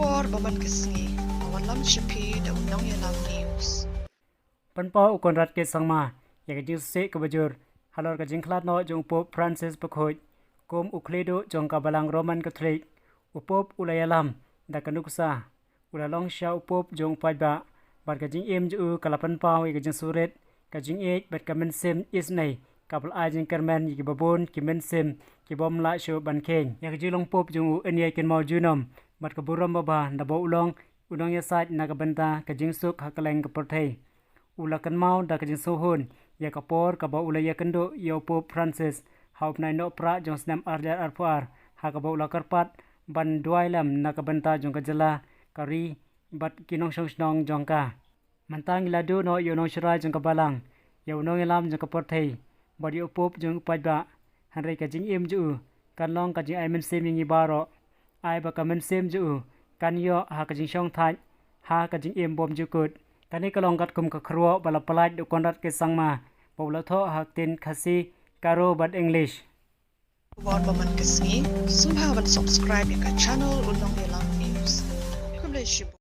por baman kasngi awan lam shipi da undang yalam news Panpa ukon rat ke sangma ya ke jingse ke bajur halor ke jingklat no jong pop Francis Pakhoj kom ukledo jong kabalang Roman Catholic upop ulayalam da kanuksa ulalong sha upop jong pajba bat ke jing em ju kalapan pau ya ke jing suret ke jing e bat ke men sem is nei kapal a jing kermen ki babon ki men sem ki bom la sho ban keng ya ke jing long pop jong u enia ken mau junom bat ke buram baba da bo ulong udong ya sat na ke benta ke jing suk hakaleng ke porthei ulakan mau da kajin sohon ya kapor ka ba ulaya kendo ya pop Francis haup nai no pra jong snam arjar arpuar ha ka ba ulakar pat ban duailam na ka banta jong kajala kari bat kinong song jong ka mantang ladu no yo no shrai jong ka balang ya unong lam jong ka porthei body pop jong pajba hanre ka jing em ju kan long ka jing ai men sem ngi baro ai ba ka men sem ju kan yo ha ka jing shong thai ha ka jing em bom ju kut kani kalong kat kum ka khruo bala palai du konrat ke sangma bawla tho hak tin khasi karo bad english war baman kasngi subhawan subscribe ka channel undang yalam news kumle shibu